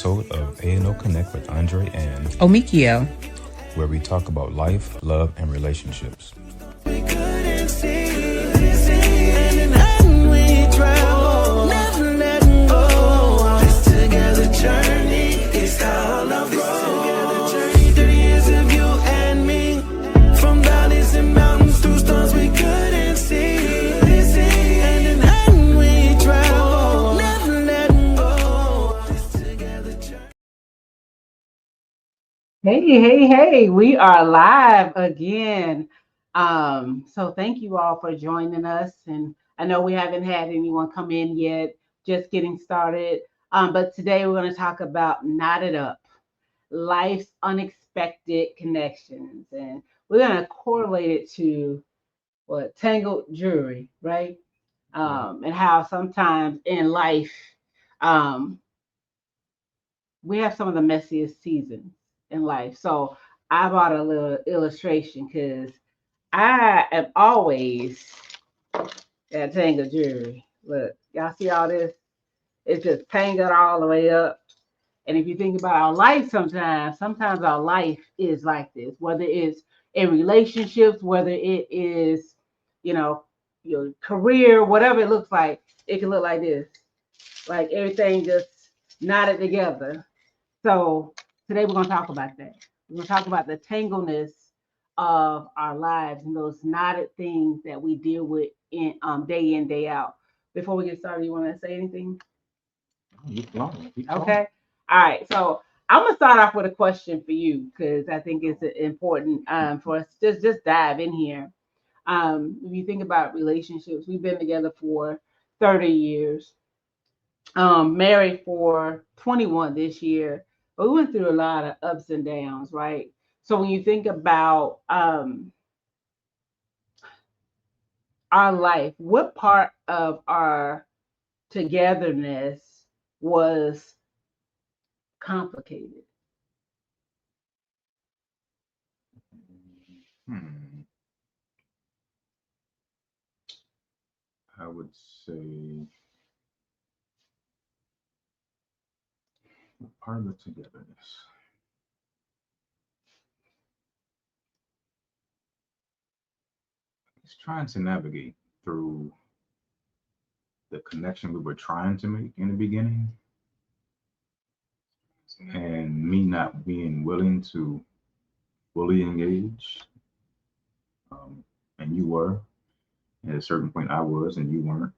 episode of A&O Connect with Andre and Omikio. where we talk about life, love, and relationships. We couldn't see, and then we travel, never letting go. This together journey is how love grows. This together journey, 30 years of you and me, from valleys and mountains through storms we couldn't see. And then we travel, never letting go. This together journey. Hey, we are live again. So thank you all for joining us. And I know we haven't had anyone come in yet, just getting started. But today we're going to talk about Knotted Up, life's unexpected connections. And we're going to correlate it to what tangled jewelry, right? And how sometimes in life, um, we have some of the messiest seasons in life. So I bought a little illustration because I am always at tangled jewelry. Look, y'all see all this? It's just tangled all the way up. And if you think about our life sometimes our life is like this, whether it's in relationships, whether it is, you know, your career, whatever it looks like, it can look like this. Like everything just knotted together. So today we're going to talk about that. We're going to talk about the tangleness of our lives and those knotted things that we deal with in, day out. Before we get started, you want to say anything? Keep going. Keep going. Okay. All right. So I'm gonna start off with a question for you because I think it's important for us to just dive in here. If you think about relationships, we've been together for 30 years, married for 21 this year, but we went through a lot of ups and downs, right? So when you think about our life, what part of our togetherness was complicated? Hmm. I would say part of the togetherness. It's trying to navigate through the connection we were trying to make in the beginning and me not being willing to fully engage. Um, and you were. At a certain point, I was, and you weren't.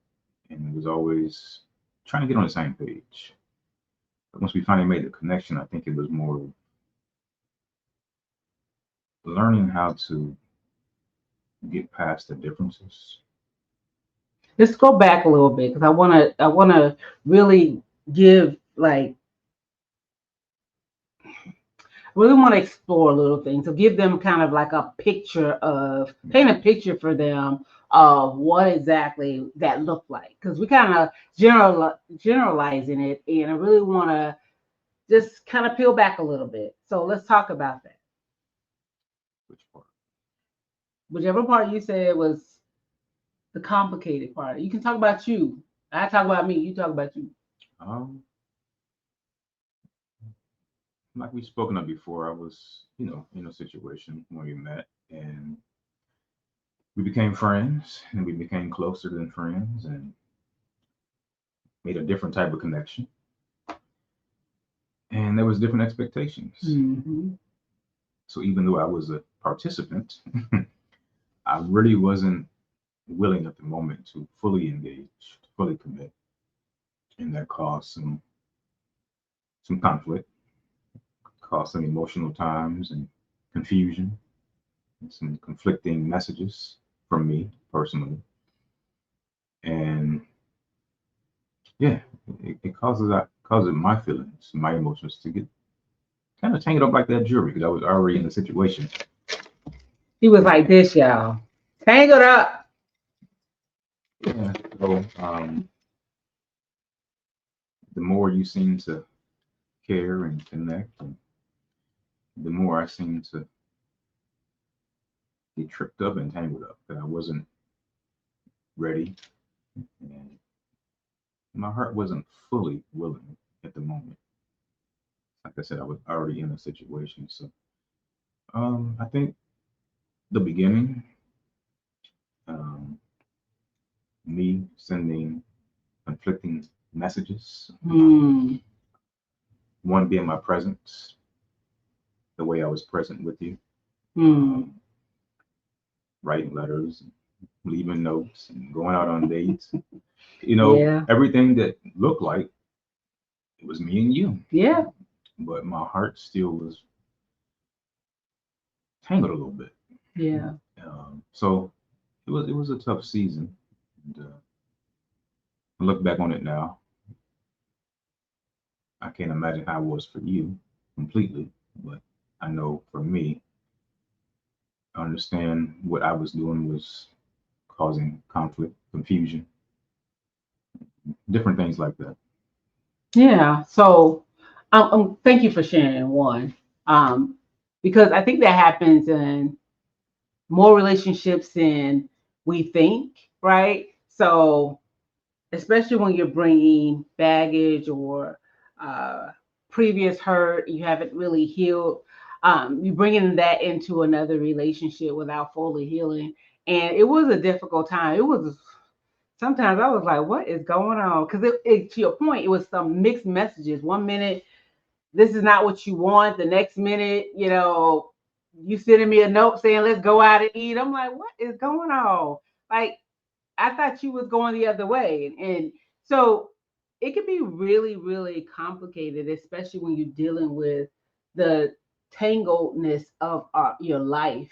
And it was always trying to get on the same page. But once we finally made the connection, I think it was more learning how to get past the differences. Let's go back a little bit because I wanna really give like really want to explore a little thing. So give them kind of like a picture of paint a picture for them of what exactly that looked like. Because we kind of generalizing it, and I really want to just kind of peel back a little bit. So let's talk about that. Which part? Whichever part you said was the complicated part. You can talk about you. I talk about me. You talk about you. Um, like we've spoken of before, I was, in a situation when we met and we became friends and we became closer than friends and made a different type of connection. And there was different expectations. Mm-hmm. So even though I was a participant, I really wasn't willing at the moment to fully engage, to fully commit. And that caused some conflict, caused some emotional times and confusion, and some conflicting messages from me personally. And yeah, it causes my feelings, my emotions to get kind of tangled up like that jewelry because I was already in the situation. He was like this, y'all. Tangled up. Yeah. So the more you seem to care and connect, and the more I seem to get tripped up and tangled up that I wasn't ready and my heart wasn't fully willing at the moment. like I said, I was already in a situation. So I think the beginning, um, me sending conflicting messages, Hmm. one being my presence, the way I was present with you, Hmm. writing letters, leaving notes, and going out on dates. Yeah. Everything that looked like it was me and you, Yeah. but my heart still was tangled a little bit. Yeah. So it was a tough season. And, I look back on it now. I can't imagine how it was for you completely, but I know for me, I understand what I was doing was causing conflict, confusion, different things like that. Yeah. So, thank you for sharing one. Um, because I think that happens in more relationships than we think, right? So, especially when you're bringing baggage or uh, previous hurt, you haven't really healed. You bringing that into another relationship without fully healing, and it was a difficult time. It was sometimes I was like, "What is going on?" Because to your point, it was some mixed messages. One minute, this is not what you want. The next minute, you sending me a note saying, "Let's go out and eat." I'm like, "What is going on?" Like I thought you was going the other way. And so it can be really, really complicated, especially when you're dealing with the tangledness of your life.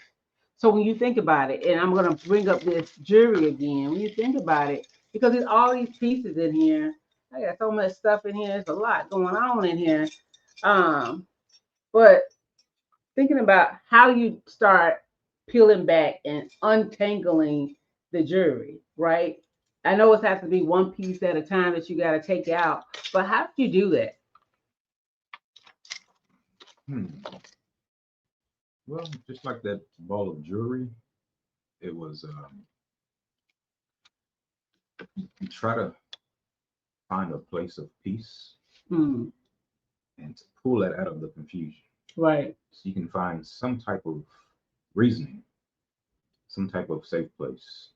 So when you think about it, and I'm going to bring up this jury again, when you think about it, because there's all these pieces in here. I got so much stuff in here. There's a lot going on in here. But thinking about how you start peeling back and untangling the jury, right? I know it has to be one piece at a time that you got to take out, but how do you do that? Hmm. Well, just like that ball of jewelry, it was you try to find a place of peace Hmm. and to pull that out of the confusion. Right. So you can find some type of reasoning, some type of safe place,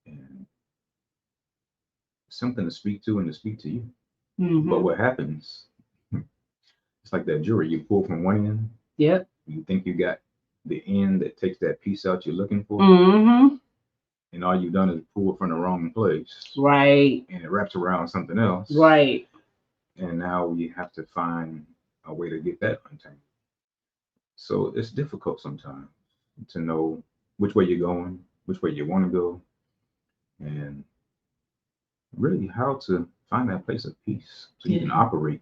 and something to speak to and to speak to you. But Mm-hmm. what happens, it's like that jewelry you pull from one end, Yep. you think you got the end that takes that piece out you're looking for, Mm-hmm. and all you've done is pull it from the wrong place, Right. and it wraps around something else, Right. and now we have to find a way to get that untangled. So it's difficult sometimes to know which way you're going, which way you want to go, and really how to find that place of peace so you can Yeah. operate,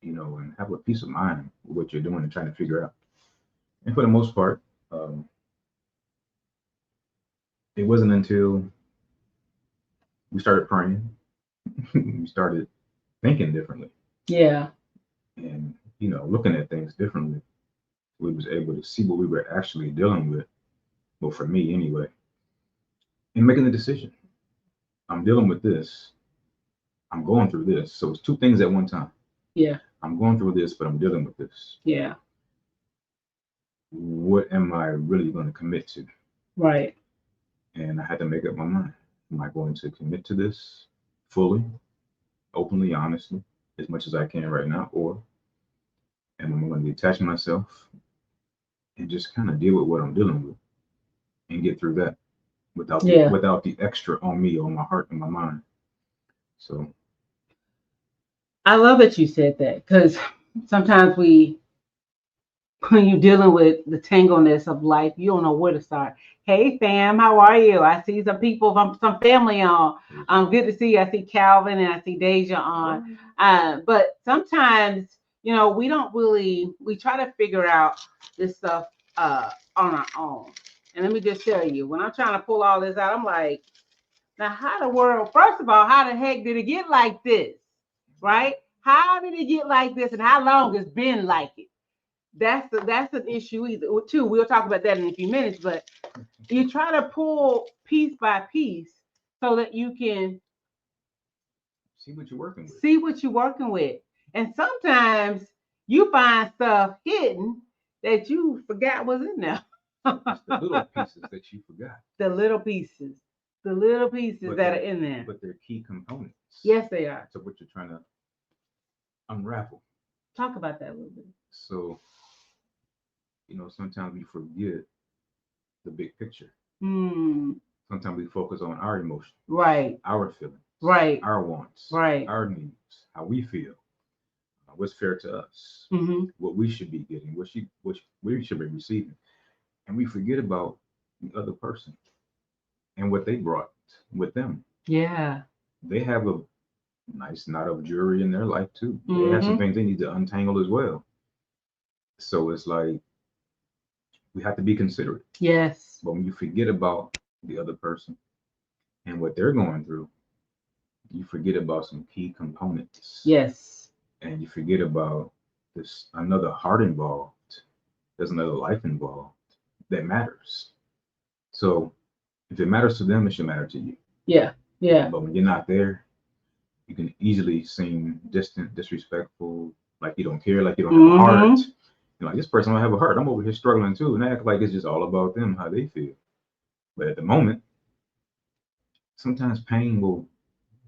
and have a peace of mind with what you're doing and trying to figure out. And for the most part, um, it wasn't until we started praying, we started thinking differently, Yeah. and looking at things differently. We was able to see what we were actually dealing with. Well, for me anyway, and making the decision. I'm dealing with this. I'm going through this. So it's two things at one time. Yeah. I'm going through this, but I'm dealing with this. Yeah. What am I really going to commit to? Right. And I had to make up my mind. Am I going to commit to this fully, openly, honestly, as much as I can right now, or am I going to detach myself and just kind of deal with what I'm dealing with and get through that without the Yeah. without the extra on me, on my heart and my mind? So I love that you said that because sometimes when you're dealing with the tangleness of life, you don't know where to start. Hey, fam, how are you? I see some people from some family on. Good to see you. I see Calvin and I see Deja on. But sometimes, we don't really, we try to figure out this stuff on our own. And let me just tell you, when I'm trying to pull all this out, I'm like, now, how the world, first of all, how the heck did it get like this? Right? How did it get like this and how long it's been like it? That's an issue either too. We'll talk about that in a few minutes, but you try to pull piece by piece so that you can see what you're working with. see what you're working with. And sometimes you find stuff hidden that you forgot was in there. It's the little pieces that you forgot. The little pieces. The little pieces But that are they're, in there. but they're key components Yes, they are. to what you're trying to unravel. Talk about that a little bit. So, sometimes we forget the big picture. Mm, Sometimes we focus on our emotions, right, our feelings, right, our wants, right. our needs, how we feel, what's fair to us, Mm-hmm. what we should be getting, what we should be receiving. And we forget about the other person and what they brought with them. Yeah. They have a nice knot of jewelry in their life too. They have some Mm-hmm. things they need to untangle as well. So it's like we have to be considerate. Yes. But when you forget about the other person and what they're going through, you forget about some key components. Yes. And you forget about this another heart involved. There's another life involved that matters. So if it matters to them, it should matter to you. Yeah. Yeah. But when you're not there, you can easily seem distant, disrespectful, like you don't care, like you don't have a heart. Like this person don't have a heart. I'm over here struggling too, and they act like it's just all about them, how they feel. But at the moment, sometimes pain will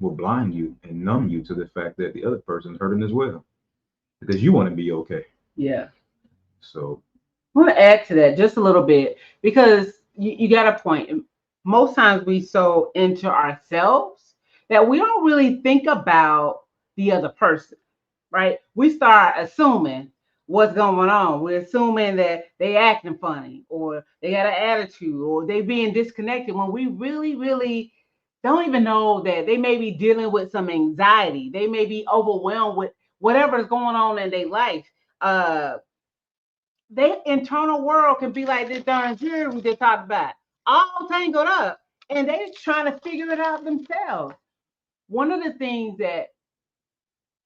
blind you and numb you to the fact that the other person's hurting as well, because you want to be okay. Yeah. So I want to add to that just a little bit because you got a point. Most times we so into ourselves that we don't really think about the other person, right? We start assuming what's going on. We're assuming that they acting funny or they got an attitude or they being disconnected when we really, really don't even know that they may be dealing with some anxiety. They may be overwhelmed with whatever is going on in their life. Their internal world can be like this darn jewelry we just talked about, all tangled up, and they're trying to figure it out themselves. One of the things that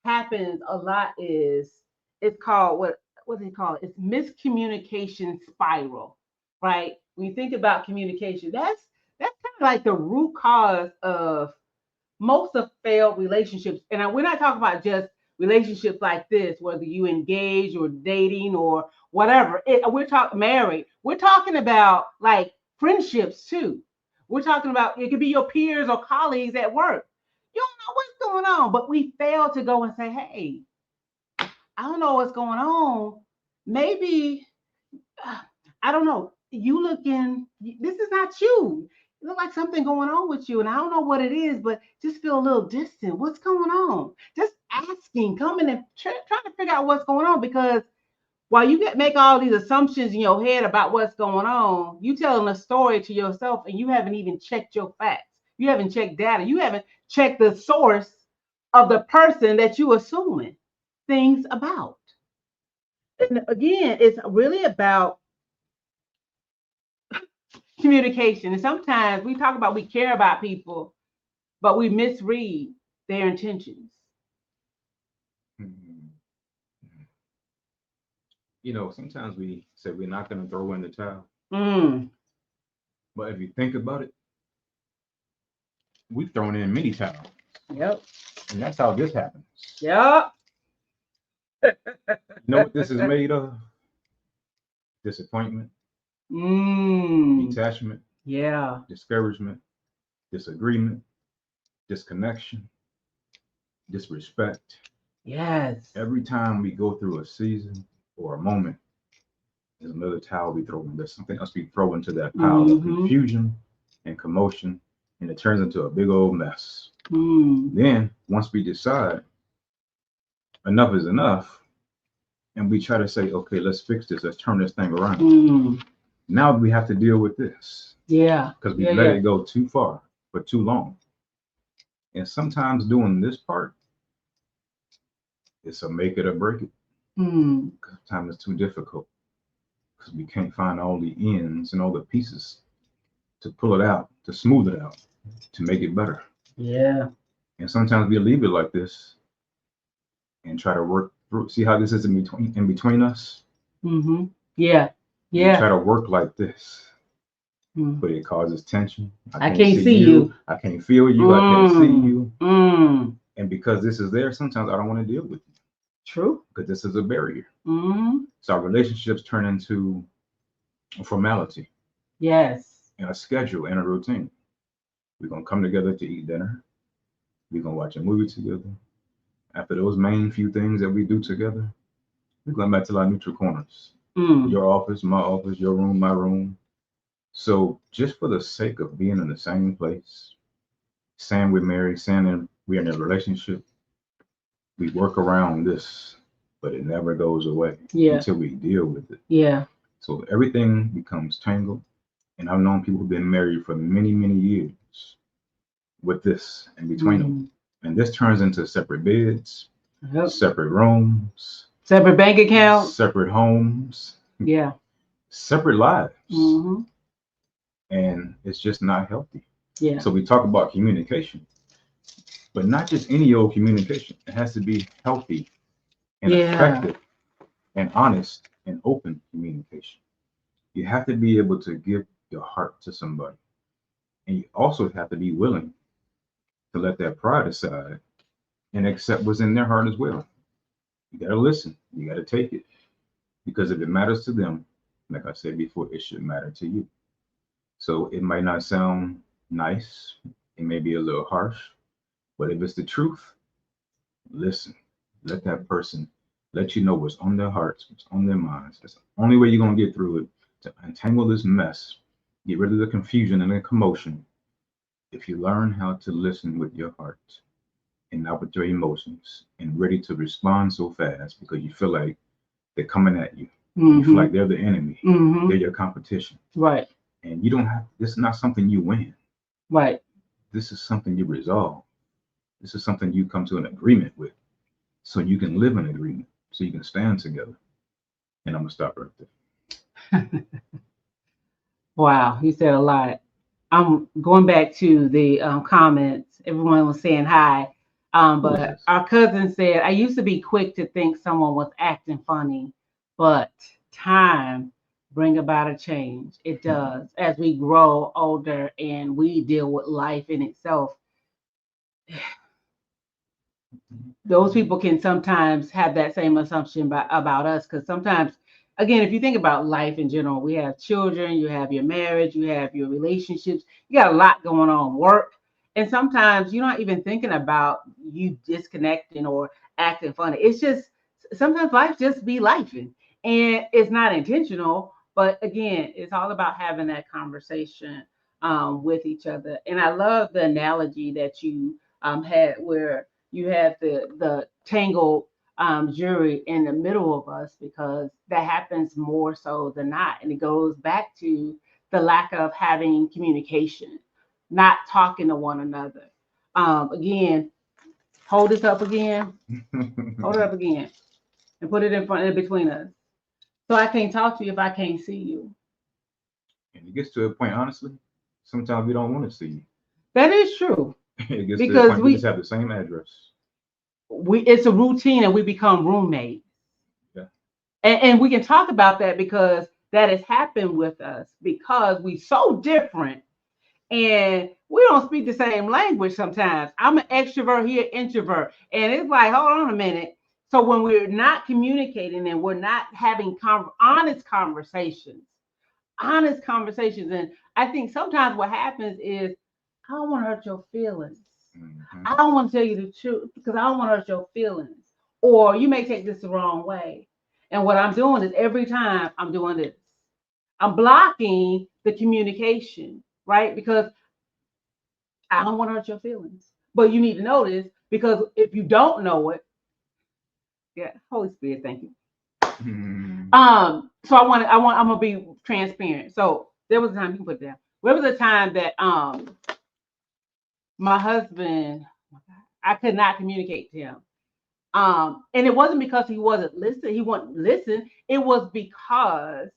happens a lot is it's called what do they call it? It's miscommunication spiral, right? When you think about communication, that's kind of like the root cause of most of failed relationships. And we're not talking about just relationships like this, whether you engage or dating or whatever. We're talking married. We're talking about like friendships too. We're talking about it could be your peers or colleagues at work. You don't know what's going on, but we fail to go and say, hey, I don't know what's going on. Maybe I don't know. You looking, this is not you. It look like something going on with you. And I don't know what it is, but just feel a little distant. What's going on? Just asking, coming and trying to figure out what's going on. Because while you make all these assumptions in your head about what's going on, you telling a story to yourself and you haven't even checked your facts. You haven't checked data. You haven't checked the source of the person that you assuming things about. And again, it's really about communication. And sometimes we talk about we care about people, but we misread their intentions. mm, sometimes we say we're not going to throw in the towel, Mm. but if you think about it, we've thrown in many towels, Yep. and that's how this happens. Yep. You know what this is made of? Disappointment, detachment, Yeah. discouragement, disagreement, disconnection, disrespect. Yes. Every time we go through a season or a moment, there's another towel we throw in. There's something else we throw into that pile of confusion and commotion, and it turns into a big old mess. Then, once we decide enough is enough, and we try to say, okay, let's fix this, let's turn this thing around. Now we have to deal with this. Yeah. Because we let it go too far for too long. And sometimes doing this part, it's a make it or break it. Sometimes it's too difficult because we can't find all the ends and all the pieces to pull it out, to smooth it out, to make it better. Yeah. And sometimes we leave it like this and try to work through. See how this is in between us? Yeah. We Yeah. try to work like this, but it causes tension. I can't see you. I can't feel you. I can't see you. And because this is there, sometimes I don't want to deal with you. True. because this is a barrier. Mm-hmm. So our relationships turn into a formality Yes. and a schedule and a routine. We're gonna come together to eat dinner. We're gonna watch a movie together. After those main few things that we do together, we're going back to our neutral corners. Mm. Your office, your room, my room. So just for the sake of being in the same place, saying we're married, saying that we're in a relationship, we work around this, but it never goes away Yeah. until we deal with it. Yeah. So everything becomes tangled. And I've known people who've been married for many, many years with this in between them. And this turns into separate beds, Yep. separate rooms, Separate bank accounts. separate homes, Yeah. separate lives. Mm-hmm. And it's just not healthy. Yeah. So we talk about communication, but not just any old communication. It has to be healthy and effective and honest and open communication. You have to be able to give your heart to somebody. And you also have to be willing to let that pride aside and accept what's in their heart as well. You got to listen. You got to take it. Because if it matters to them, like I said before, it should matter to you. So it might not sound nice. It may be a little harsh. But if it's the truth, listen. Let that person let you know what's on their hearts, what's on their minds. That's the only way you're going to get through it, to untangle this mess, get rid of the confusion and the commotion. If you learn how to listen with your heart and not with your emotions and ready to respond so fast because you feel like they're coming at you. Mm-hmm. You feel like they're the enemy. Mm-hmm. They're your competition. Right. And you don't have, this is not something you win. Right. This is something you resolve. This is something you come to an agreement with so you can live in agreement, so you can stand together. And I'm going to stop right there. Wow. You said a lot. I'm going back to the comments. Everyone was saying hi. But our cousin said, I used to be quick to think someone was acting funny, but time bring about a change. It does. As we grow older and we deal with life in itself, those people can sometimes have that same assumption about us, because sometimes, again, if you think about life in general, we have children, you have your marriage, you have your relationships, you got a lot going on, work, and sometimes you're not even thinking about you disconnecting or acting funny. It's just sometimes life just be life, and it's not intentional, but again, it's all about having that conversation with each other. And I love the analogy that you had, where you have the tangled jury in the middle of us, because that happens more so than not. And it goes back to the lack of having communication, not talking to one another. Again, hold this up again, hold it up again, and put it in front, in between us. So I can't talk to you if I can't see you. And it gets to a point, honestly, sometimes we don't want to see you. That is true. It gets Because to a point we just have the same address. It's a routine and we become roommates. Yeah. And we can talk about that, because that has happened with us, because we so different and we don't speak the same language sometimes. I'm an extrovert, here introvert, and it's like, hold on a minute. So when we're not communicating and we're not having honest conversations, and I think sometimes what happens is, I don't want to hurt your feelings. Mm-hmm. I don't want to tell you the truth because I don't want to hurt your feelings. Or you may take this the wrong way. And what I'm doing is, every time I'm doing this, I'm blocking the communication, right? Because I don't want to hurt your feelings. But you need to know this, because if you don't know it, yeah, Holy Spirit, thank you. So I'm gonna be transparent. So there was a time, you can put it down. There was a time that my husband, I could not communicate to him. And it wasn't because he wasn't listening, he wouldn't listen. It was because,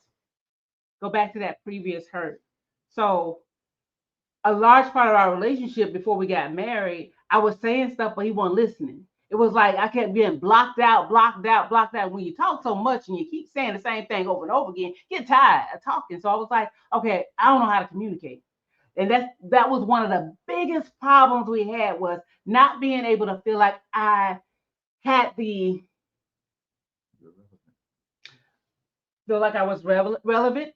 go back to that previous hurt. So a large part of our relationship before we got married, I was saying stuff, but he wasn't listening. It was like I kept getting blocked out, blocked out, blocked out. When you talk so much and you keep saying the same thing over and over again, you get tired of talking. So I was like, okay, I don't know how to communicate. And that was one of the biggest problems we had, was not being able to feel like I had the Feel like I was relevant,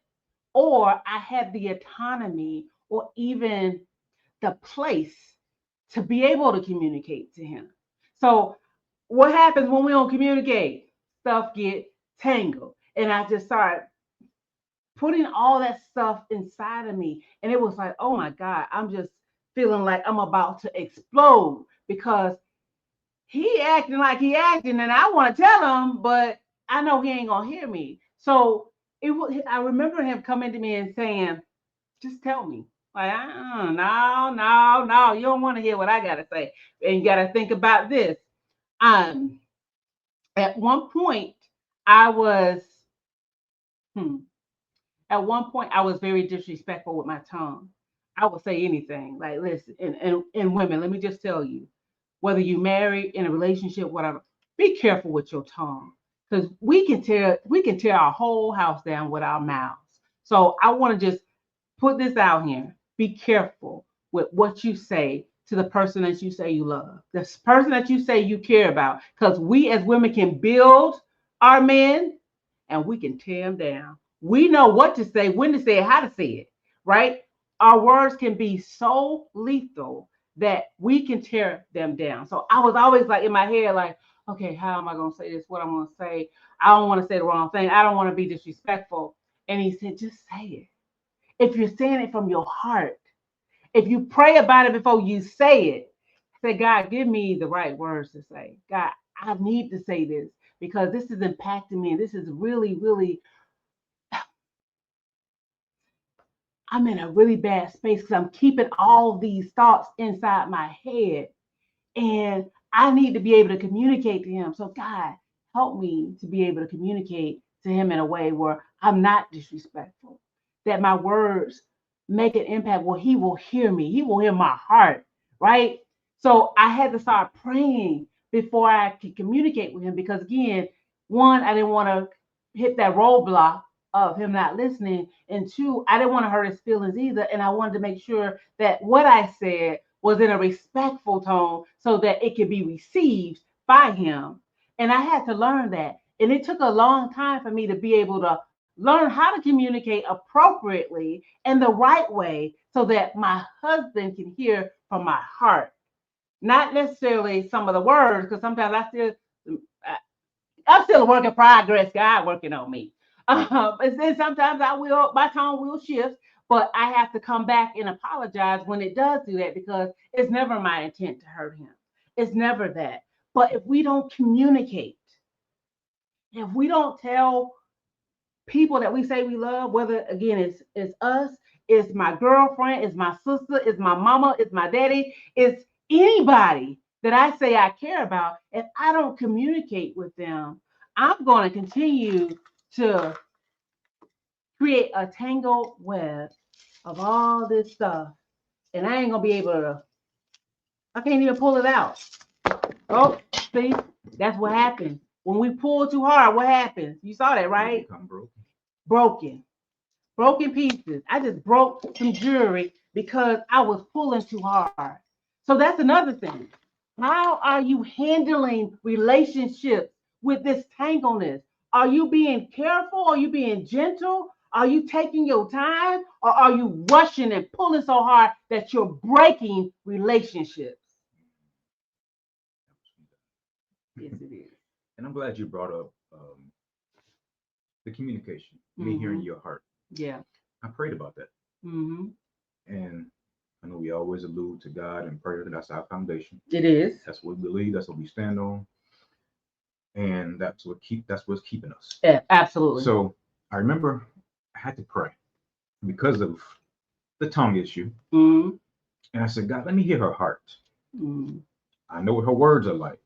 or I had the autonomy, or even the place to be able to communicate to him. So what happens when we don't communicate? Stuff get tangled. And I just started putting all that stuff inside of me. And it was like, oh my God, I'm just feeling like I'm about to explode because he acting like he acting, and I want to tell him, but I know he ain't gonna hear me. So it was. I remember him coming to me and saying, "Just tell me." Like, no, no, no, you don't want to hear what I gotta say, and you gotta think about this. Um, at one point, I was, hmm, at one point, I was very disrespectful with my tongue. I would say anything. Like, listen, and women, let me just tell you, whether you married in a relationship, whatever, be careful with your tongue because we can tear our whole house down with our mouths. So I want to just put this out here. Be careful with what you say to the person that you say you love, this person that you say you care about, because we as women can build our men and we can tear them down. We know what to say, when to say it, how to say it, right? Our words can be so lethal that we can tear them down. So I was always like in my head, like, okay, how am I going to say this? What I'm going to say? I don't want to say the wrong thing. I don't want to be disrespectful. And he said, just say it. If you're saying it from your heart, if you pray about it before you say it, say, God, give me the right words to say. God, I need to say this because this is impacting me. And this is really, really, I'm in a really bad space because I'm keeping all these thoughts inside my head. And I need to be able to communicate to him. So, God, help me to be able to communicate to him in a way where I'm not disrespectful, that my words make an impact where he will hear me, he will hear my heart, right? So, I had to start praying before I could communicate with him because, again, one, I didn't want to hit that roadblock of him not listening. And two, I didn't want to hurt his feelings either. And I wanted to make sure that what I said was in a respectful tone so that it could be received by him. And I had to learn that. And it took a long time for me to be able to learn how to communicate appropriately and the right way so that my husband can hear from my heart. Not necessarily some of the words, because sometimes I'm still a work in progress. God working on me. And then sometimes my tone will shift, but I have to come back and apologize when it does do that because it's never my intent to hurt him. It's never that. But if we don't communicate, if we don't tell people that we say we love, whether again it's us, it's my girlfriend, it's my sister, it's my mama, it's my daddy, it's anybody that I say I care about, if I don't communicate with them, I'm going to continue to create a tangled web of all this stuff. And I ain't gonna be able to, I can't even pull it out. Oh, see, that's what happens. When we pull too hard, what happens? You saw that, right? Broken. Broken pieces. I just broke some jewelry because I was pulling too hard. So that's another thing. How are you handling relationships with this tangleness? Are you being careful? Are you being gentle? Are you taking your time? Or are you rushing and pulling so hard that you're breaking relationships? Yes, it is. And I'm glad you brought up the communication, me hearing your heart. Yeah. I prayed about that. Mm-hmm. And I know we always allude to God and prayer. That's our foundation. It is. That's what we believe. That's what we stand on. And that's what's keeping us. Yeah, absolutely. So I remember I had to pray because of the tongue issue. Mm-hmm. And I said, God, let me hear her heart. Mm-hmm. I know what her words are like,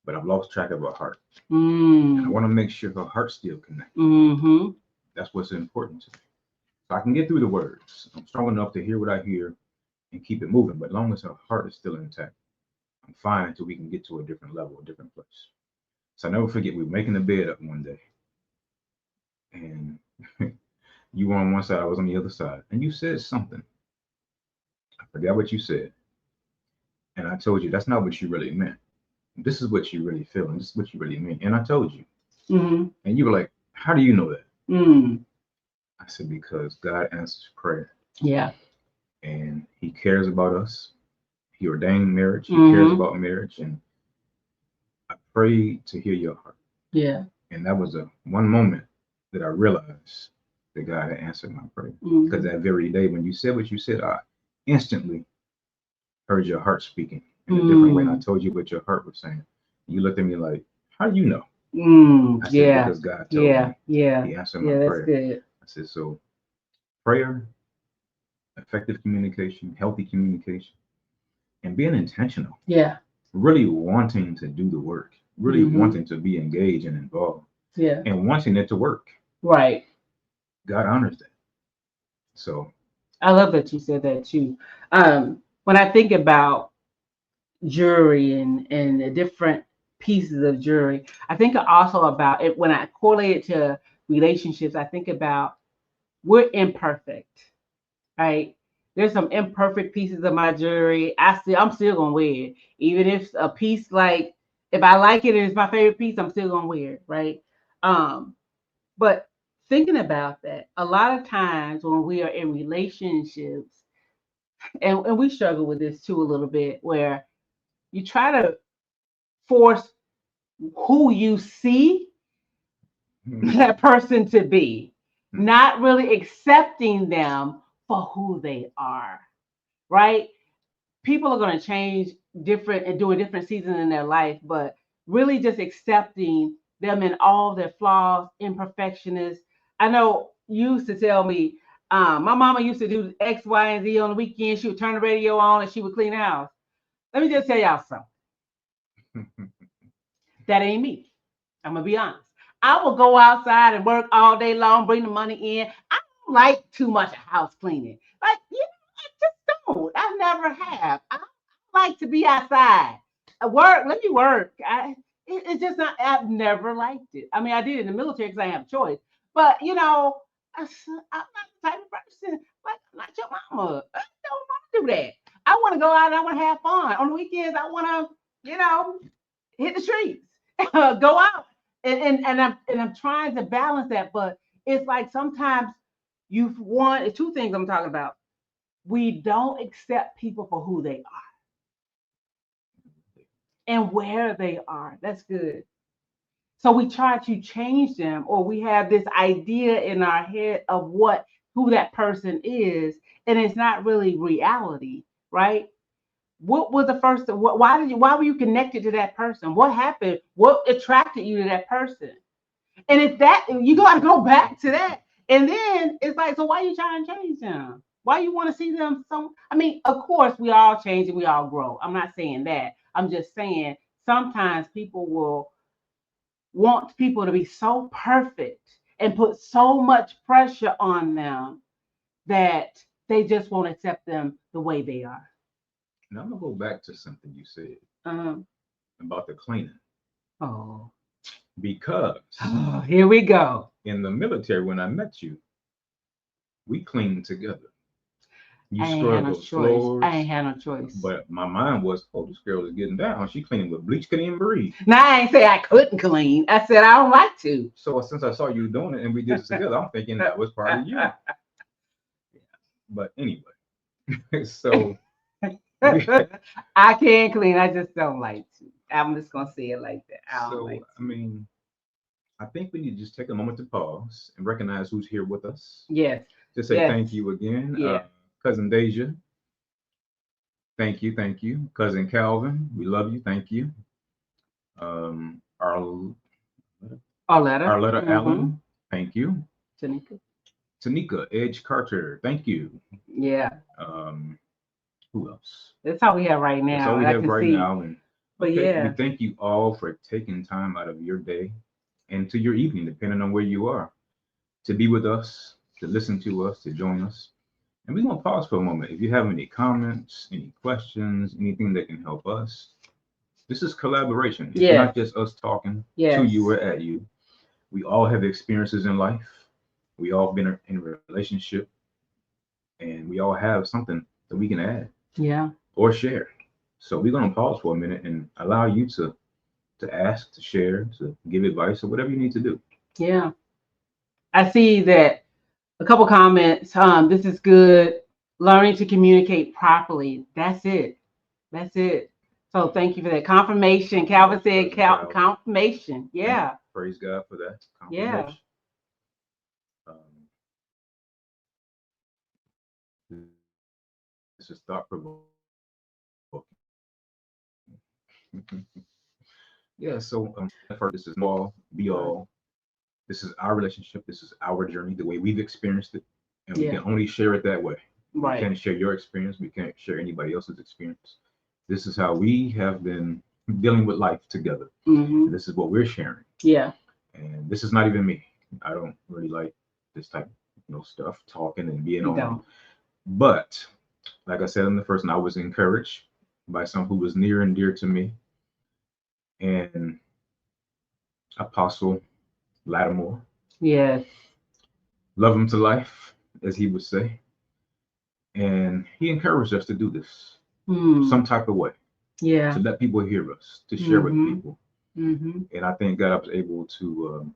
but I've lost track of her heart. Mm-hmm. And I want to make sure her heart's still connected. Mm-hmm. That's what's important to me. So I can get through the words. I'm strong enough to hear what I hear and keep it moving. But as long as her heart is still intact, I'm fine until we can get to a different level, a different place. So I never forget, we were making the bed up one day. And you were on one side, I was on the other side. And you said something. I forgot what you said. And I told you, that's not what you really meant. This is what you really feel. And this is what you really mean. And I told you. Mm-hmm. And you were like, how do you know that? Mm. I said, because God answers prayer Yeah. and he cares about us. He ordained marriage. He cares Mm-hmm. about marriage. And I prayed to hear your heart. Yeah. And that was a one moment that I realized that God had answered my prayer. Because Mm-hmm. that very day when you said what you said, I instantly heard your heart speaking in a different way. And I Mm. told you what your heart was saying. You looked at me like, how do you know? Mm. I said, Yeah. because God told Yeah. me. Yeah. He answered my Yeah. That's prayer. good. I said, so prayer, effective communication, healthy communication, and being intentional, Yeah. really wanting to do the work, really Mm-hmm. wanting to be engaged and involved, Yeah. and wanting it to work. Right. God honors that. So, I love that you said that too. When I think about jury and the different pieces of jury, I think also about it when I correlate it to relationships. I think about we're imperfect, right? There's some imperfect pieces of my jewelry. I'm still gonna wear it. Even if a piece like if I like it and it's my favorite piece, I'm still gonna wear it, right? Um, but thinking about that, a lot of times when we are in relationships, and we struggle with this too a little bit, where you try to force who you see that person to be, not really accepting them for who they are, right? People are going to change different and doing different seasons in their life, but really just accepting them in all their flaws, imperfectionists. I know you used to tell me, my mama used to do X, Y, and Z on the weekend. She would turn the radio on and she would clean the house. Let me just tell y'all something. That ain't me. I'm gonna be honest. I will go outside and work all day long, bring the money in. I don't like too much house cleaning. Like, I just don't. I never have. I like to be outside. Work, let me work. It's just not, I've never liked it. I mean, I did in the military because I have a choice. But, I'm not the type of person, like, I'm not your mama. I don't want to do that. I want to go out and I want to have fun. On the weekends, I want to, hit the streets, go out, and I'm trying to balance that, but it's like sometimes you want two things I'm talking about. We don't accept people for who they are and where they are. That's good. So we try to change them, or we have this idea in our head of what who that person is, and it's not really reality, right? What was the first? Why did you? Why were you connected to that person? What happened? What attracted you to that person? And if that you got to go back to that, and then it's like, so why are you trying to change them? Why you want to see them? So I mean, of course, we all change and we all grow. I'm not saying that. I'm just saying sometimes people will want people to be so perfect and put so much pressure on them that they just won't accept them the way they are. now I'm going to go back to something you said Um, about the cleaning. oh, Because here we go. in the military, when I met you, we cleaned together. You I ain't had scrubbed no those choice. I floors. ain't had no choice. But my mind was, oh, this girl is getting down. She cleaning with bleach, couldn't even breathe. Now I ain't say I couldn't clean. I said I don't like to. So since I saw you doing it and we did it together, I'm thinking that was part of you. But anyway, so we, I can clean. I just don't like to. I'm just gonna say it like that. I don't like so I mean, I think we need to just take a moment to pause and recognize who's here with us. to. Yes. To say Yes. thank you again, Yeah. cousin Deja. Thank you, cousin Calvin. We love you. Thank you. Um, Arletta. Arletta Mm-hmm. Allen. Thank you. Tanika. Tanika Edge Carter. Thank you. Yeah. Um, who else? That's all we have right That's now. all we And I have can right see. now. And But okay, we yeah. thank you all for taking time out of your day and to your evening, depending on where you are, to be with us, to listen to us, to join us. And we're going to pause for a moment. If you have any comments, any questions, anything that can help us, this is collaboration. It's Yes. not just us talking to Yes. you or at you. We all have experiences in life. We all been in a relationship, and we all have something that we can add Yeah. or share. So we're going to pause for a minute and allow you to to ask, to share, to give advice, or whatever you need to do. Yeah. I see that a couple comments. This is good. Learning to communicate properly. That's it. That's it. So thank you for that confirmation. Calvin said confirmation. And Yeah. praise God for that Yeah. confirmation. Um, this is thought provoking. Yeah, so first, this is all be all. This is our relationship. This is our journey, the way we've experienced it, and we Yeah. can only share it that way. We Right. can't share your experience. We can't share anybody else's experience. This is how we have been dealing with life together. Mm-hmm. And this is what we're sharing. Yeah. And this is not even me. I don't really like this type of stuff, talking and being You on. don't. But like I said in the first one, I was encouraged by some who was near and dear to me, and Apostle Lattimore. Yes. Love him to life, as he would say. And he encouraged us to do this some type of way, Yeah. to let people hear us, to share with Mhm. people. Mm-hmm. And I think God was able to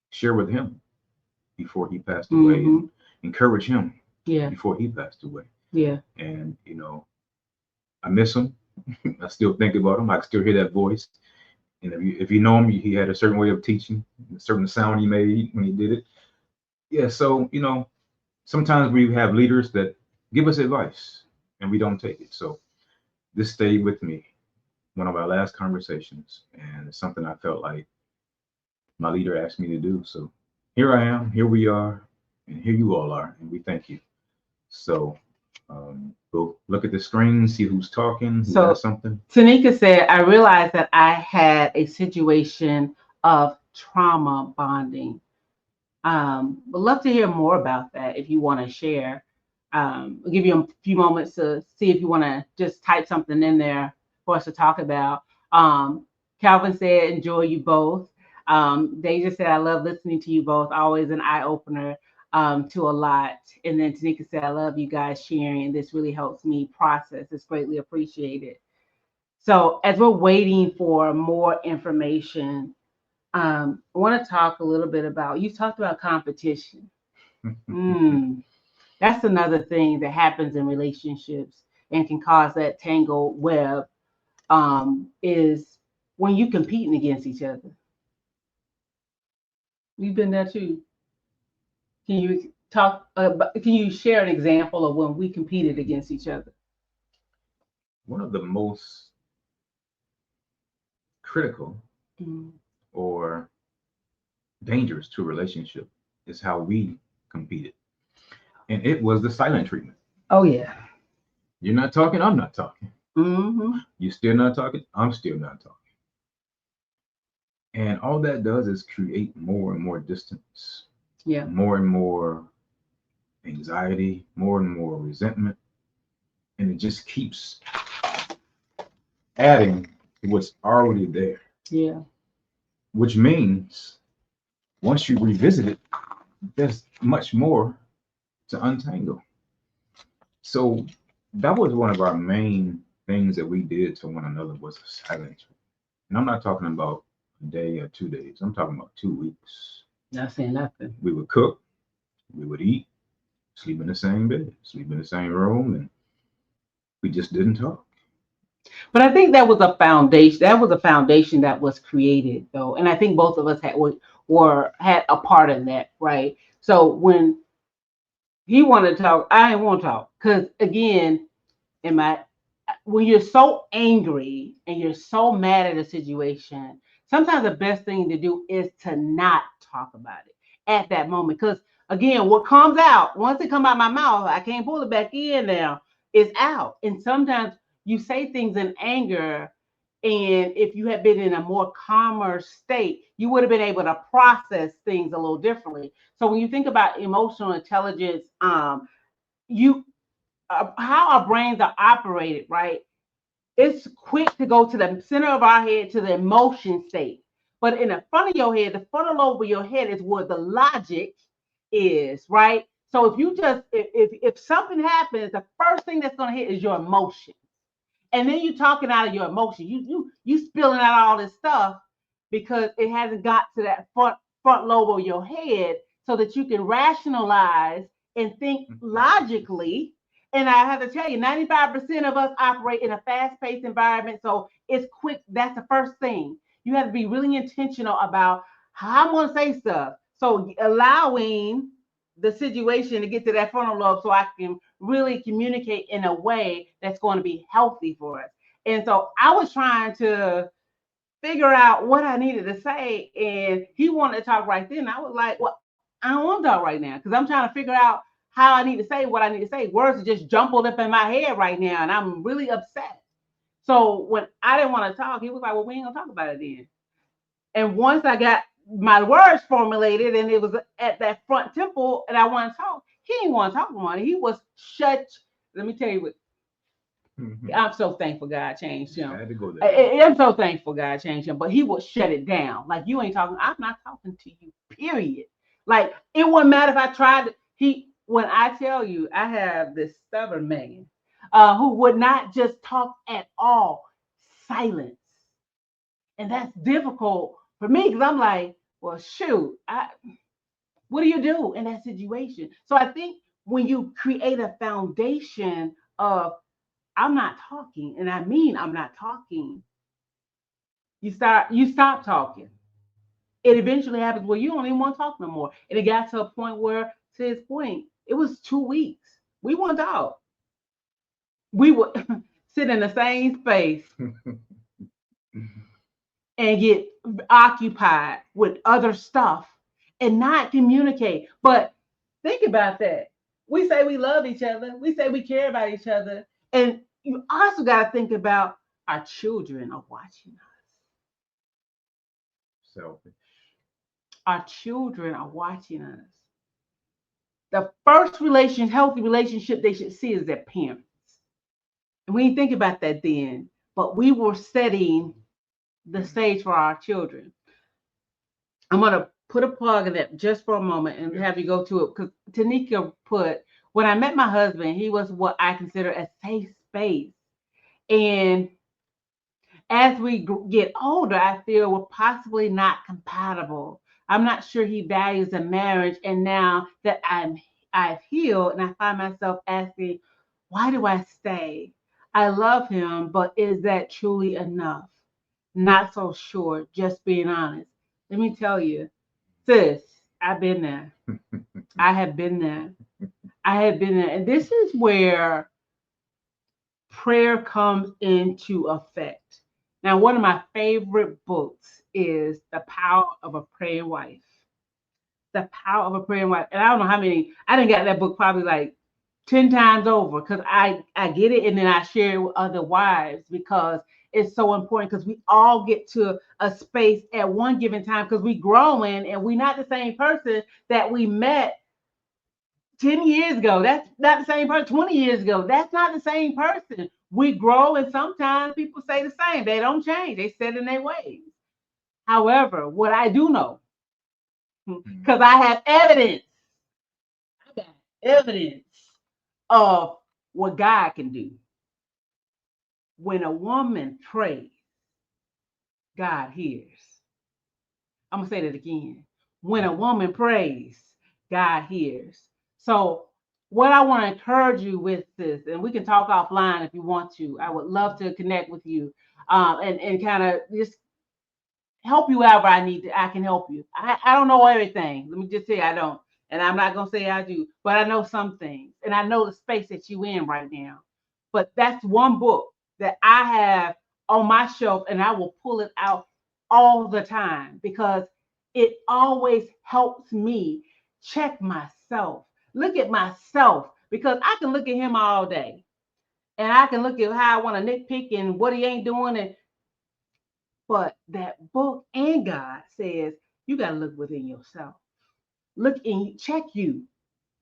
share with him before he passed away, and encourage him Yeah. before he passed away. Yeah. And I miss him. I still think about him. I can still hear that voice. And if you know him, he had a certain way of teaching, a certain sound he made when he did it. Yeah. So sometimes we have leaders that give us advice and we don't take it. So this stayed with me, one of our last conversations, and it's something I felt like my leader asked me to do. So here I am, here we are, and here you all are, and we thank you. So we'll look at the screen, see who's talking, who So has something. Tanika said, I realized that I had a situation of trauma bonding. Would love to hear more about that if you want to share. I'll give you a few moments to see if you want to just type something in there for us to talk about. Calvin said, enjoy you both. Deja said, I love listening to you both. Always an eye opener to a lot. And then Tanika said, I love you guys sharing. And this really helps me process. It's greatly appreciated. So as we're waiting for more information, I want to talk a little bit about, you talked about competition. That's another thing that happens in relationships and can cause that tangled web, is when you competing against each other. You've been there too. Can you can you share an example of when we competed against each other? One of the most critical Mm. or dangerous to a relationship is how we competed. And it was the silent treatment. Oh yeah. You're not talking, I'm not talking. Mm-hmm. You're still not talking, I'm still not talking. And all that does is create more and more distance, Yeah. more and more anxiety, more and more resentment. And it just keeps adding to what's already there, Yeah. which means once you revisit it, there's much more to untangle. So that was one of our main things that we did to one another, was a silence. And I'm not talking about a day or 2 days. I'm talking about 2 weeks. Not saying nothing. We would cook, we would eat, sleep in the same bed, sleep in the same room, and we just didn't talk. But I think that was a foundation. That was a foundation that was created, though, and I think both of us were had a part in that, right? So when he wanted to talk, I didn't want to talk because, again, in my when you're so angry and you're so mad at a situation, sometimes the best thing to do is to not talk about it at that moment. Because again, what comes out, once it comes out my mouth, I can't pull it back in now, is out. And sometimes you say things in anger. And if you had been in a more calmer state, you would have been able to process things a little differently. So when you think about emotional intelligence, you how our brains are operated, right? It's quick to go to the center of our head to the emotion state. But in the front of your head, the frontal lobe of your head is where the logic is, right? So if you just if something happens, the first thing that's going to hit is your emotion. And then you talking out of your emotion. You spilling out all this stuff because it hasn't got to that front lobe of your head so that you can rationalize and think logically. And I have to tell you, 95% of us operate in a fast-paced environment. So it's quick. That's the first thing. You have to be really intentional about how I'm going to say stuff. So allowing the situation to get to that frontal lobe so I can really communicate in a way that's going to be healthy for us. And so I was trying to figure out what I needed to say, and he wanted to talk right then. I was like, well, I don't want to talk right now because I'm trying to figure out how I need to say what I need to say. Words are just jumbled up in my head right now, and I'm really upset. So when I didn't want to talk, he was like, well, we ain't gonna talk about it then. And once I got my words formulated and it was at that front temple and I want to talk, he didn't want to talk about it. He was shut. Let me tell you what, I'm so thankful God changed him. I had to go there. I'm so thankful God changed him, but he would shut it down. Like, you ain't talking, I'm not talking to you, period. Like, it wouldn't matter if I tried to, when I tell you, I have this stubborn man who would not just talk at all, silence. And that's difficult for me because I'm like, well, shoot, what do you do in that situation? So I think when you create a foundation of I'm not talking, and I mean I'm not talking, you stop talking. It eventually happens where you don't even want to talk no more. And it got to a point where, to his point, it was 2 weeks. We wouldn't talk. We would sit in the same space and get occupied with other stuff and not communicate. But think about that. We say we love each other. We say we care about each other. And you also got to think about our children are watching us. Selfish. Our children are watching us. The first healthy relationship they should see is their parents. And we didn't think about that then, but we were setting the stage for our children. I'm going to put a plug in that just for a moment and have you go to it, because Tanika put, when I met my husband, he was what I consider a safe space. And as we get older, I feel we're possibly not compatible. I'm not sure he values a marriage. And now that I've healed and I find myself asking, why do I stay? I love him, but is that truly enough? Not so sure, just being honest. Let me tell you, sis, I've been there. I have been there. I have been there. And this is where prayer comes into effect. Now, one of my favorite books is The Power of a Praying Wife. The Power of a Praying Wife. And I don't know how many, I didn't get that book probably like 10 times over, because I get it and then I share it with other wives because it's so important, because we all get to a space at one given time because we growing and we're not the same person that we met 10 years ago. That's not the same person. 20 years ago, that's not the same person. We grow, and sometimes people say the same. They don't change. They set in their ways. However, what I do know, because I have evidence, I got evidence of what God can do. When a woman prays, God hears. I'm going to say that again. When a woman prays, God hears. So what I want to encourage you with this, and we can talk offline if you want to. I would love to connect with you and kind of just help you however I can help you. I don't know everything. Let me just say I don't. And I'm not going to say I do, but I know some things. And I know the space that you in right now. But that's one book that I have on my shelf, and I will pull it out all the time because it always helps me check myself, look at myself, because I can look at him all day and I can look at how I want to nitpick and what he ain't doing. But that book and God says you got to look within yourself. Look in, check you,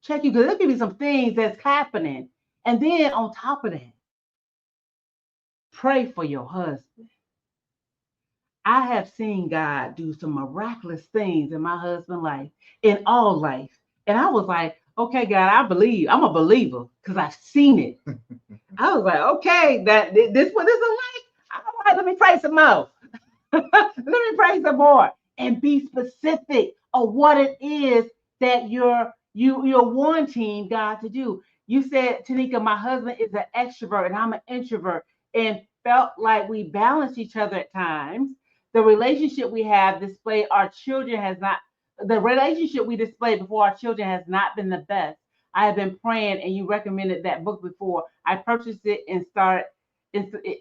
because there could be some things that's happening. And then on top of that, pray for your husband. I have seen God do some miraculous things in my husband's life, in all life. And I was like, Okay, God, I believe. I'm a believer because I've seen it. I was like, okay, this what this is like. All right, let me pray some more. Let me pray some more and be specific of what it is that you're wanting God to do. You said, Tanika, my husband is an extrovert and I'm an introvert, and felt like we balanced each other at times. The relationship we have displayed our children has not. The relationship we displayed before our children has not been the best. I have been praying, and you recommended that book before. I purchased it and started.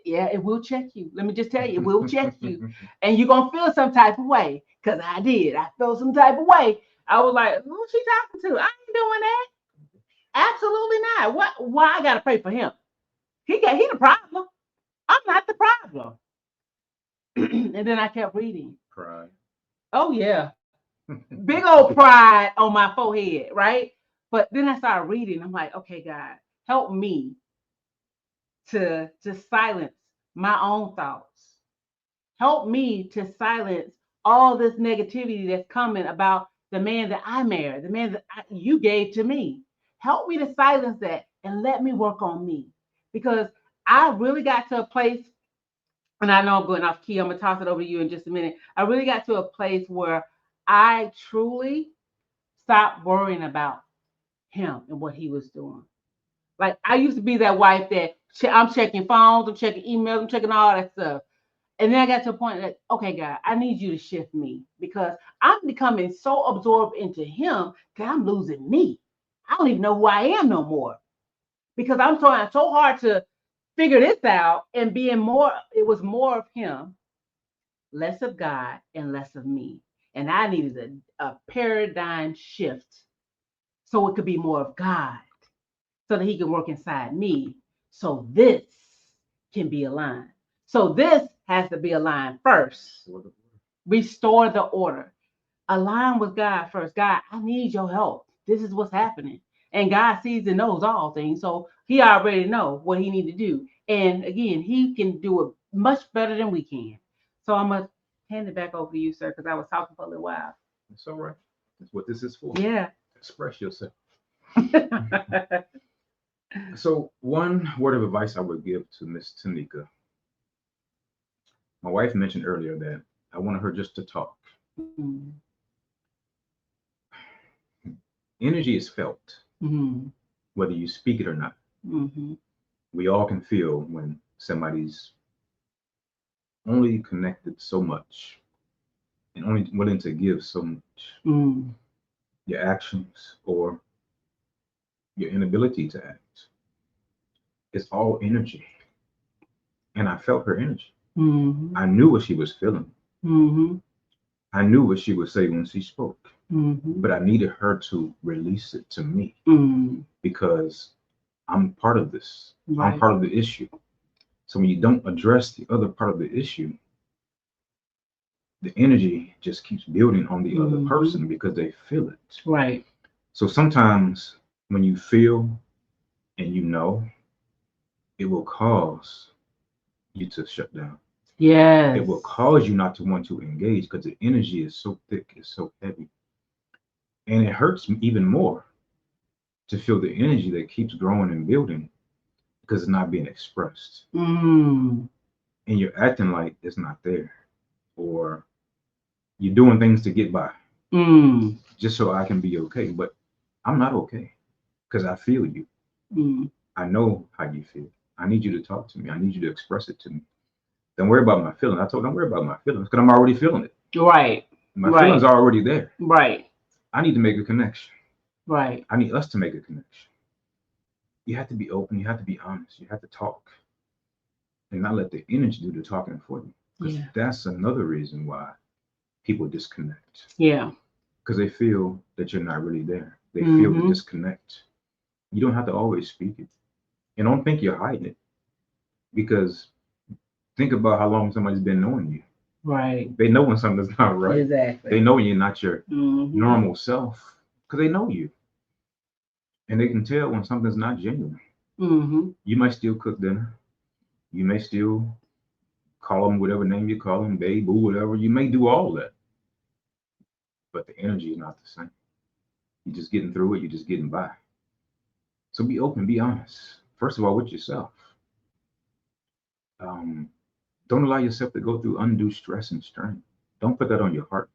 Yeah, it will check you. Let me just tell you, it will check you, and you're gonna feel some type of way. Cause I did. I felt some type of way. I was like, who's she talking to? I ain't doing that. Absolutely not. What? Why I gotta pray for him? He the problem. I'm not the problem. And then I kept reading. Pride. Oh yeah, big old pride on my forehead, right? But then I started reading. I'm like, okay, God, help me to silence my own thoughts. Help me to silence all this negativity that's coming about the man that I married, the man that you gave to me. Help me to silence that and let me work on me. Because I really got to a place, and I know I'm going off key. I'm going to toss it over to you in just a minute. I really got to a place where I truly stopped worrying about him and what he was doing. Like I used to be that wife that I'm checking phones, I'm checking emails, I'm checking all that stuff. And then I got to a point that, okay, God, I need you to shift me because I'm becoming so absorbed into him that I'm losing me. I don't even know who I am no more because I'm trying so hard to figure this out and being more, it was more of him, less of God, and less of me. And I needed a paradigm shift so it could be more of God so that he can work inside me. So this can be aligned. So this has to be aligned first. Restore the order. Align with God first. God, I need your help. This is what's happening. And God sees and knows all things. So he already know what he need to do. And again, he can do it much better than we can. So I'm going to hand it back over to you, sir, because I was talking for a little while. It's all right. That's what this is for. Yeah. Express yourself. So one word of advice I would give to Miss Tanika. My wife mentioned earlier that I wanted her just to talk. Mm-hmm. Energy is felt, Mm-hmm. whether you speak it or not. Mm-hmm. We all can feel when somebody's only connected so much and only willing to give so much. Mm-hmm. Your actions or your inability to act. It's all energy. And I felt her energy. Mm-hmm. I knew what she was feeling. Mm-hmm. I knew what she would say when she spoke. Mm-hmm. But I needed her to release it to me Mm-hmm. because I'm part of this. Right. I'm part of the issue. So when you don't address the other part of the issue, the energy just keeps building on the other person because they feel it. Right. So sometimes when you feel and you know, it will cause you to shut down. Yes. It will cause you not to want to engage because the energy is so thick, it's so heavy. And it hurts even more to feel the energy that keeps growing and building because it's not being expressed. Mm. And you're acting like it's not there. Or you're doing things to get by Mm. just so I can be okay. But I'm not okay because I feel you. Mm. I know how you feel. I need you to talk to me. I need you to express it to me. Don't worry about my feelings. I told don't worry about my feelings because I'm already feeling it. Right. My Right. feelings are already there. Right. I need to make a connection. Right. I need us to make a connection. You have to be open. You have to be honest. You have to talk and not let the energy do the talking for you. Because Yeah. that's another reason why people disconnect. Yeah. Because they feel that you're not really there. They feel the Mm-hmm. disconnect. You don't have to always speak it. And don't think you're hiding it. Because think about how long somebody's been knowing you. Right. They know when something's not right. Exactly. They know you're not your Mm-hmm. normal self because they know you. And they can tell when something's not genuine. Mm-hmm. You might still cook dinner. You may still call them whatever name you call them, babe, boo, whatever. You may do all that. But the energy is not the same. You're just getting through it. You're just getting by. So be open, be honest. First of all, with yourself. Um, don't allow yourself to go through undue stress and strain. Don't put that on your heart.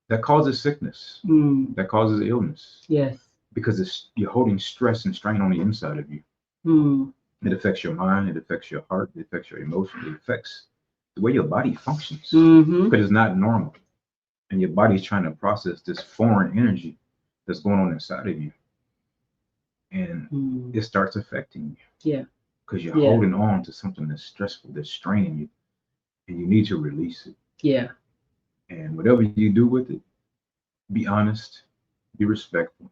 That causes sickness. That causes illness. Yes. Because you're holding stress and strain on the inside of you. It affects your mind. It affects your heart. It affects your emotions. It affects the way your body functions. Because it's not normal. And your body's trying to process this foreign energy that's going on inside of you. And it starts affecting you. Yeah. Because you're holding on to something that's stressful, that's straining you. And you need to release it. Yeah. And whatever you do with it, be honest, be respectful,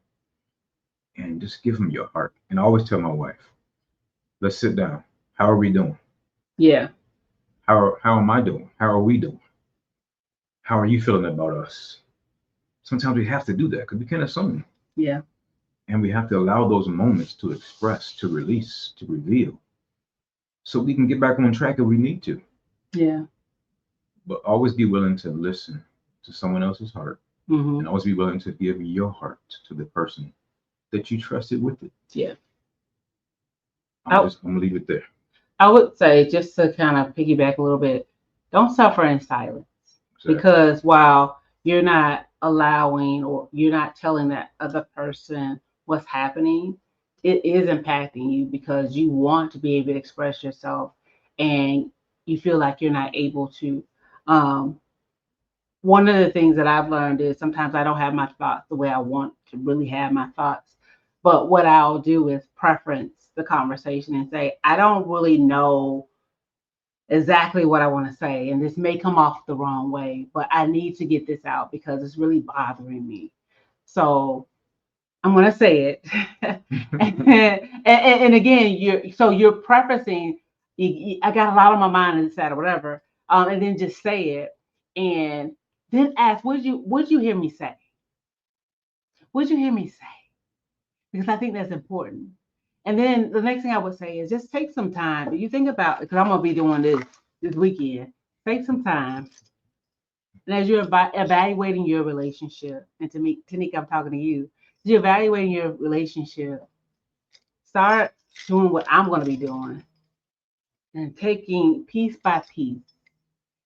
and just give them your heart. And I always tell my wife, let's sit down. How are we doing? Yeah. How am I doing? How are we doing? How are you feeling about us? Sometimes we have to do that because we can't assume. Yeah. And we have to allow those moments to express, to release, to reveal, so we can get back on track if we need to. Yeah. But always be willing to listen to someone else's heart, and always be willing to give your heart to the person that you trusted with it. Yeah. I'm gonna leave it there. I would say, just to kind of piggyback a little bit, don't suffer in silence. Exactly. Because while you're not allowing or you're not telling that other person what's happening, it is impacting you because you want to be able to express yourself and you feel like you're not able to. One of the things that I've learned is sometimes I don't have my thoughts the way I want to really have my thoughts. But what I'll do is preference the conversation and say, I don't really know exactly what I want to say. And this may come off the wrong way, but I need to get this out because it's really bothering me. So I'm going to say it. and again, you're prefacing, I got a lot on my mind and that or whatever. And then just say it. And then ask, would you hear me say? Would you hear me say? Because I think that's important. And then the next thing I would say is just take some time. You think about, because I'm gonna be doing this weekend. Take some time, and as you're evaluating your relationship, and to me, Tanika, I'm talking to you. As you're evaluating your relationship, start doing what I'm gonna be doing, and taking piece by piece,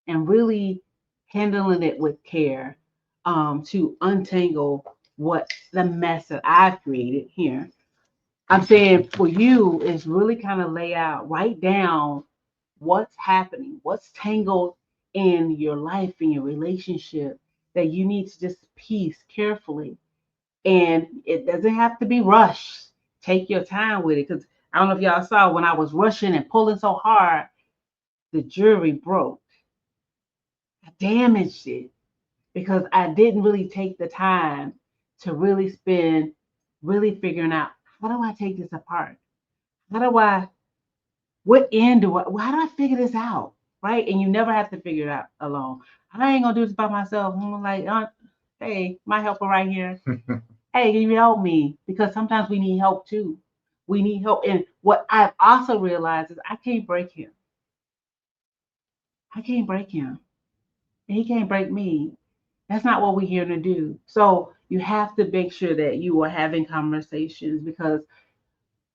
and really handling it with care, to untangle what the mess that I've created here. I'm saying for you is really kind of write down what's happening, what's tangled in your life, in your relationship that you need to just piece carefully. And it doesn't have to be rushed. Take your time with it. Because I don't know if y'all saw when I was rushing and pulling so hard, the jewelry broke. I damaged it because I didn't really take the time to really spend really figuring out, how do I take this apart? How do I, what end do I, how do I figure this out? Right? And you never have to figure it out alone. I ain't gonna do this by myself. I'm like, hey, my helper right here. Hey, can you help me? Because sometimes we need help too. We need help. And what I've also realized is I can't break him. I can't break him. And he can't break me. That's not what we're here to do. So you have to make sure that you are having conversations, because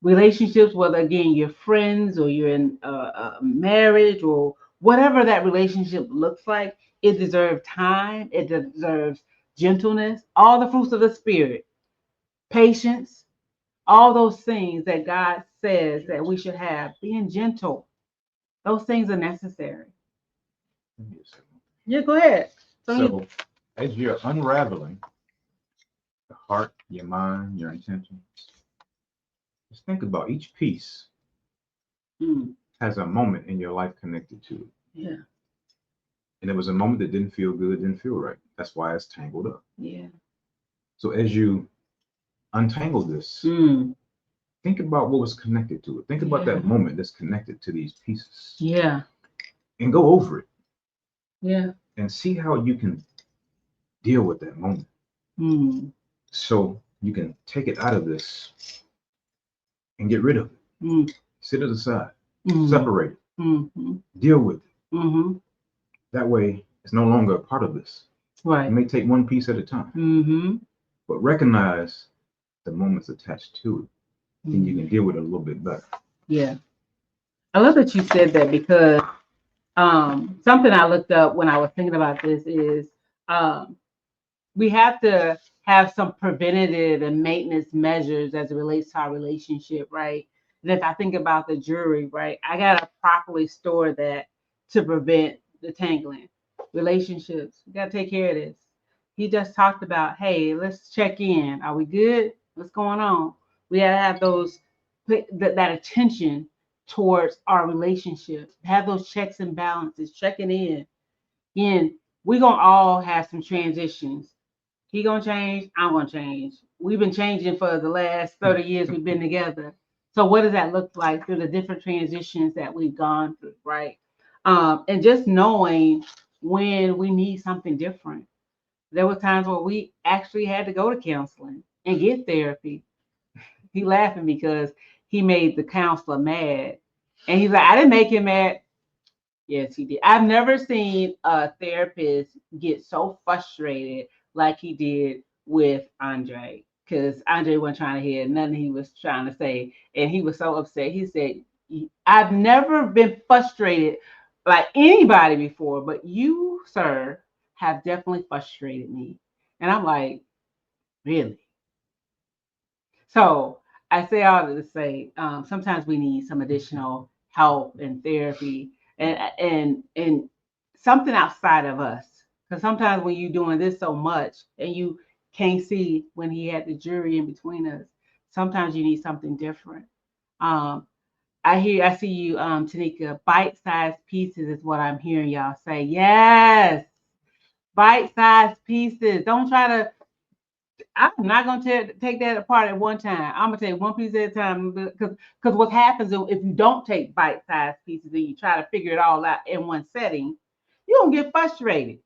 relationships, whether again you're friends or you're in a marriage or whatever that relationship looks like, it deserves time. It deserves gentleness, all the fruits of the spirit, patience, all those things that God says that we should have. Being gentle, those things are necessary. Yeah, go ahead. So, as you're unraveling the heart, your mind, your intentions, just think about each piece has a moment in your life connected to it. Yeah. And it was a moment that didn't feel good, didn't feel right. That's why it's tangled up. Yeah. So as you untangle this, think about what was connected to it. Think about that moment that's connected to these pieces. Yeah. And go over it. Yeah. And see how you can deal with that moment. So you can take it out of this and get rid of it. Sit it aside. Separate it. Deal with it. That way, it's no longer a part of this. Right. You may take one piece at a time. but recognize the moments attached to it, and you can deal with it a little bit better. Yeah. I love that you said that because something I looked up when I was thinking about this is um, we have to have some preventative and maintenance measures as it relates to our relationship, right? And if I think about the jury, right, I gotta properly store that to prevent the tangling. Relationships, we gotta take care of this. He just talked about, hey, let's check in. Are we good? What's going on? We gotta have that attention towards our relationship. Have those checks and balances, checking in. And we're gonna all have some transitions. He gonna change, I'm gonna change. We've been changing for the last 30 years we've been together. So what does that look like through the different transitions that we've gone through, right? And just knowing when we need something different. There were times where we actually had to go to counseling and get therapy. He laughing because he made the counselor mad. And he's like, I didn't make him mad. Yes, he did. I've never seen a therapist get so frustrated like he did with Andre, because Andre wasn't trying to hear nothing he was trying to say, and he was so upset. He said, "I've never been frustrated like anybody before, but you, sir, have definitely frustrated me." And I'm like, really? So I say all to say, sometimes we need some additional help and therapy and something outside of us. Because sometimes when you're doing this so much and you can't see when he had the jury in between us, sometimes you need something different. Um, I see you, Tanika. Bite-sized pieces is what I'm hearing y'all say. Yes, bite-sized pieces. Don't try to. I'm not gonna take that apart at one time. I'm gonna take one piece at a time because what happens if you don't take bite-sized pieces and you try to figure it all out in one setting, you don't get frustrated,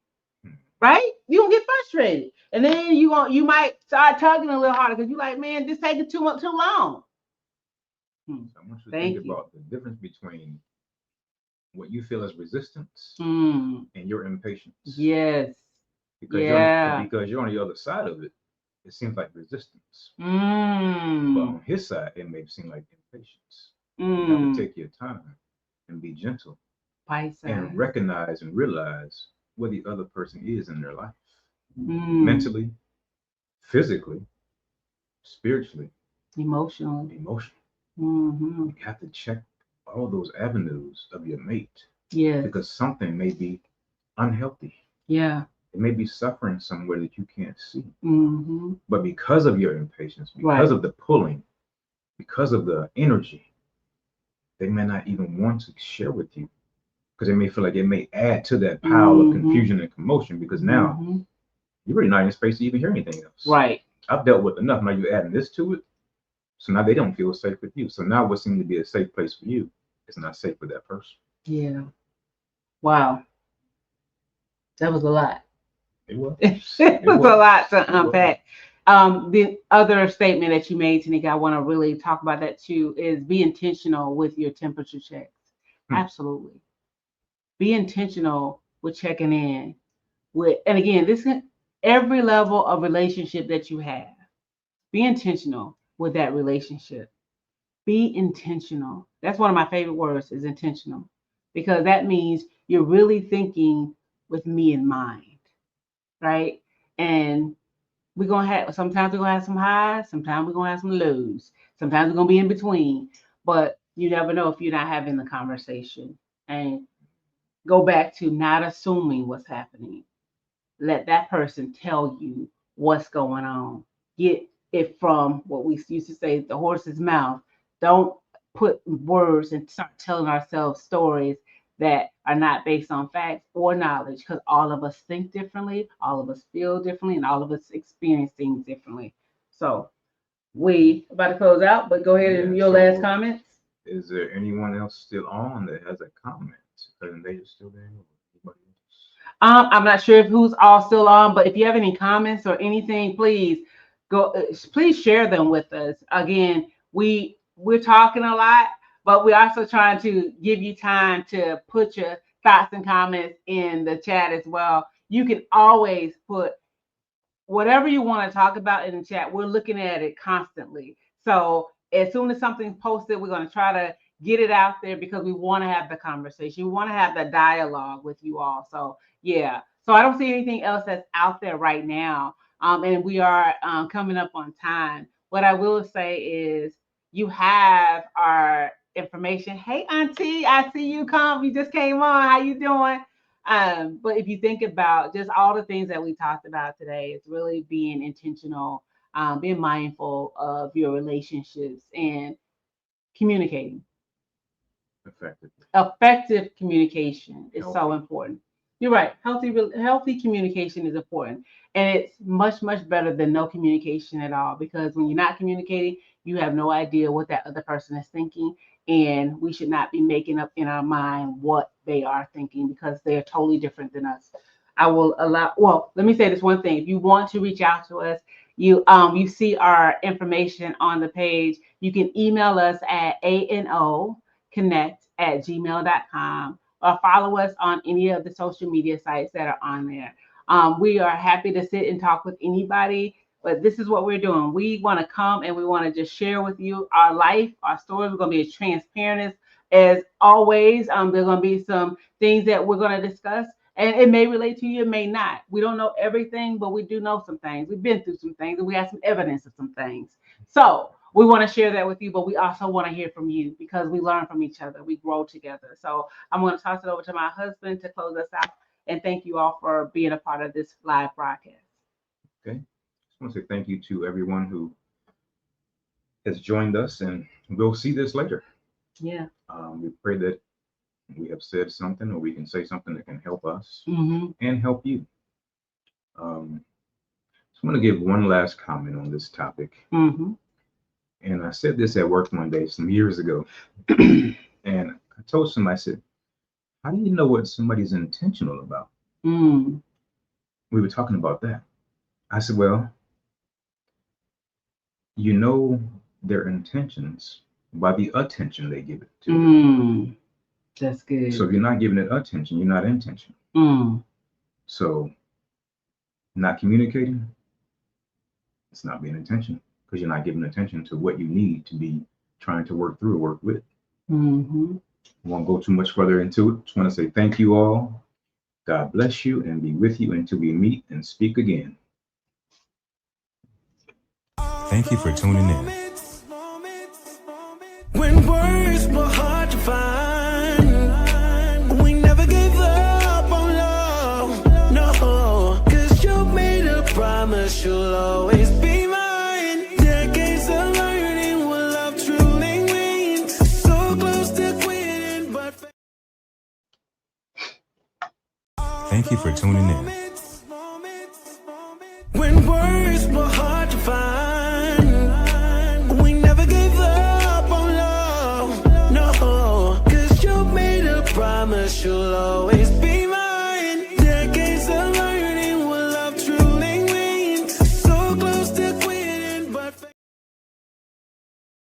right? You don't get frustrated, and then you might start tugging a little harder because you're like, man, this taking too long. So I want you to Thank think you. about the difference between what you feel as resistance Mm, and your impatience. yes. Because Yeah. because you're on the other side of it, it seems like resistance. But Mm, on his side, it may seem like impatience. You have to mm. take your time and be gentle Bite and size. recognize and realize where the other person is in their life, Mm, mentally, physically, spiritually, emotionally. emotionally. Hmm. You have to check all those avenues of your mate Yes. because something may be unhealthy. Yeah. It may be suffering somewhere that you can't see. Hmm. But because of your impatience, Right. because of the pulling, because of the energy, they may not even want to share with you because they may feel like it may add to that pile of Hmm. confusion and commotion because now Hmm. you're really not in space to even hear anything else. Right. I've dealt with enough. Now you're adding this to it. So now they don't feel safe with you. So now what seemed to be a safe place for you is not safe with that person. Yeah. Wow. That was a lot. It was. It was a lot to It was. unpack. The other statement that you made, Tanika, I want to really talk about that too, is be intentional with your temperature checks. Absolutely. Be intentional with checking in with, and again, this is every level of relationship that you have. Be intentional with that relationship. Be intentional. That's one of my favorite words is intentional because that means you're really thinking with me in mind, right? And we're gonna have sometimes we're gonna have some highs, sometimes we're gonna have some lows, sometimes we're gonna be in between. But you never know if you're not having the conversation. And go back to not assuming what's happening. Let that person tell you what's going on. Get it from what we used to say, the horse's mouth. Don't put words and start telling ourselves stories that are not based on facts or knowledge because all of us think differently, all of us feel differently, and all of us experience things differently. So we about to close out, but go ahead and Yeah, your last so comments. is there anyone else still on that has a comment? Because they are still there. Anybody else? I'm not sure if who's all still on, but if you have any comments or anything, please go. Please share them with us. Again, we're talking a lot, but we're also trying to give you time to put your thoughts and comments in the chat as well. You can always put whatever you want to talk about in the chat, we're looking at it constantly. So as soon as something's posted, we're going to try to get it out there because we want to have the conversation. We want to have the dialogue with you all. So yeah. So I don't see anything else that's out there right now. And we are coming up on time. What I will say is you have our information. Hey, Auntie, I see you come. You just came on. How you doing? But if you think about just all the things that we talked about today, it's really being intentional, being mindful of your relationships and communicating. Effective communication is so important. You're right. Healthy communication is important. And it's much, much better than no communication at all, because when you're not communicating, you have no idea what that other person is thinking. And we should not be making up in our mind what they are thinking, because they're totally different than us. Let me say this one thing. If you want to reach out to us, you see our information on the page. You can email us at anoconnect@gmail.com, or follow us on any of the social media sites that are on there. We are happy to sit and talk with anybody, but this is what we're doing. We want to come and we want to just share with you our life, our stories. We're going to be as transparent as always. There are going to be some things that we're going to discuss, and it may relate to you, it may not. We don't know everything, but we do know some things. We've been through some things, and we have some evidence of some things. So we want to share that with you, but we also want to hear from you, because we learn from each other. We grow together. So I'm going to toss it over to my husband to close us out. And thank you all for being a part of this live broadcast. Okay. Just want to say thank you to everyone who has joined us, and we'll see this later. Yeah. We pray that we have said something, or we can say something that can help us and help you. Just want to give one last comment on this topic. And I said this at work one day some years ago. And I told somebody, I said, how do you know what somebody's intentional about? We were talking about that. I said, well, you know their intentions by the attention they give it to them. That's good. So if you're not giving it attention, you're not intentional. So not communicating, it's not being intentional, because you're not giving attention to what you need to be trying to work through or work with. Won't go too much further into it. Just want to say thank you all. God bless you and be with you until we meet and speak again. Thank you for tuning in. When words were hard to find, we never gave up on love, no, 'cause you made a promise you'll always be mine. Decades of learning what love truly means, so close to quitting, but Thank you for tuning in. when words were hard to find, we never gave up on love, no, 'cause you made a promise you'll always be